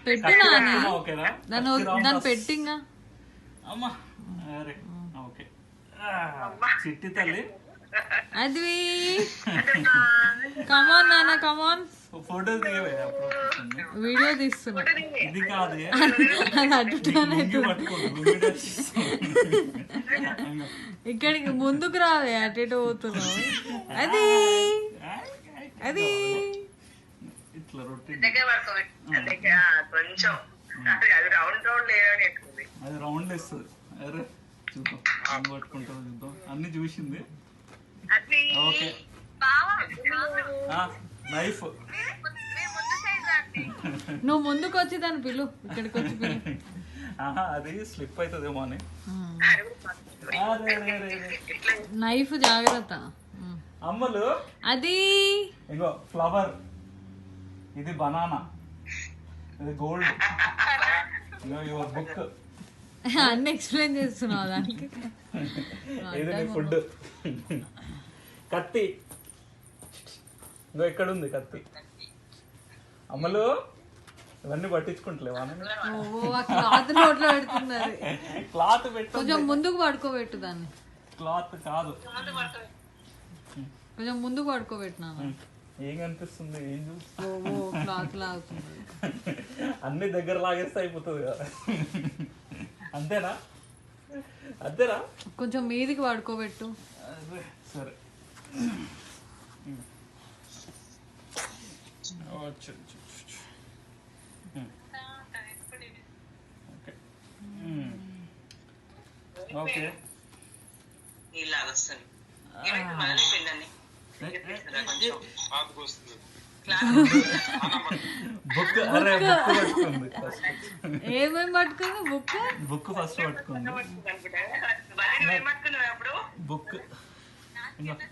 పెట్టు నాని దాన్ని పెట్టింగా అమ్మా అరే ఓకే చిట్టి తల్లి అది కమాన్ నాన్న కమాన్ ఫోటో దిగవే వీడియో తీస్తున్నా ఇది కాదు అది అడ్డుతానైతే ఇక్కడికి ముందుకు రావే అటు ఇటు పోతున్నావు అది అది ఇట్లా రొట్టె కొంచెం అది రౌండ్ రౌండ్ లేదని ఎక్కుంది అది రౌండ్ వేస్తుంది అరే చూద్దాం పట్టుకుంటాం చూద్దాం అన్ని చూసింది ఓకే నైఫ్ నువ్వు ముందుకు వచ్చి దాన్ని పిలు ఇక్కడికి వచ్చి పిలు అది స్లిప్ అవుతుందేమో అని నైఫ్ జాగ్రత్త అమ్మలు అది ఇంకో ఫ్లవర్ ఇది బనానా ఇది గోల్డ్ యువర్ బుక్ అన్ని ఎక్స్ప్లెయిన్ చేస్తున్నావు దానికి ఇది నీ ఫుడ్ కత్తి ఇంకో ఎక్కడ ఉంది కత్తి అమ్మలు ఇవన్నీ పట్టించుకుంటలేవా క్లాత్ నోట్లో పెడుతున్నది క్లాత్ పెట్టు కొంచెం ముందుకు పడుకోబెట్టు దాన్ని క్లాత్ కాదు కొంచెం ముందుకు పడుకోబెట్టినాను ఏం కనిపిస్తుంది ఏం చూస్తా క్లాత్ లాగుతుంది అన్ని దగ్గర లాగేస్తే అయిపోతుంది కదా అంతేనా అంతేనా కొంచెం మీదికి పడుకోబెట్టు సరే ఓకే ఇలాగ వస్తుంది బుక్ అరే బుక్ పట్టుకుంది ఏమేమి పట్టుకుంది బుక్ బుక్ ఫస్ట్ పట్టుకుంది బుక్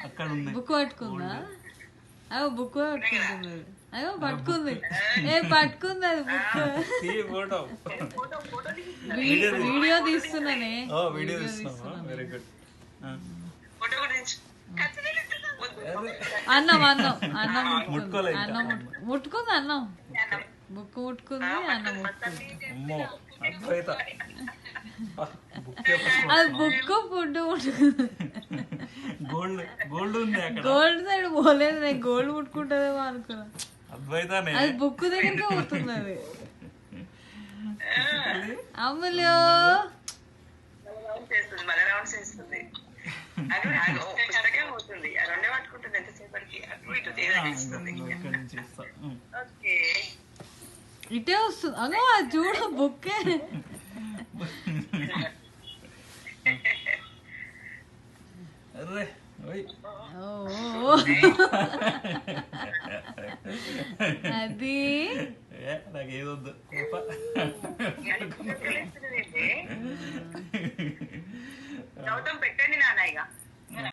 అక్కడ ఉంది బుక్ పట్టుకుందా అయ్యో బుక్ పట్టుకుంటుంది అయ్యో పట్టుకుంది పట్టుకుంది అది బుక్ వీడియో తీస్తున్నానే వీడియో తీస్తున్నా వెరీ గుడ్ అన్నం అన్నం అన్నం ముట్టుకోలేదు అన్నం ముట్టుకుంది అన్నం బుక్ ముట్టుకుంది అన్నం ముట్టుకుంది అది బుక్ ఫుడ్ ముట్టుకుంది గోల్డ్ గోల్డ్ ఉంది అక్కడ గోల్డ్ సైడ్ పోలేదు నేను గోల్డ్ ముట్టుకుంటుందేమో అనుకున్నా అద్వైతానే అది బుక్ దగ్గరికి పోతుంది అది అమ్ములు ఇటే వస్తుంది అగో అది చూడు బుక్కే అరే అది నాకేదొద్దు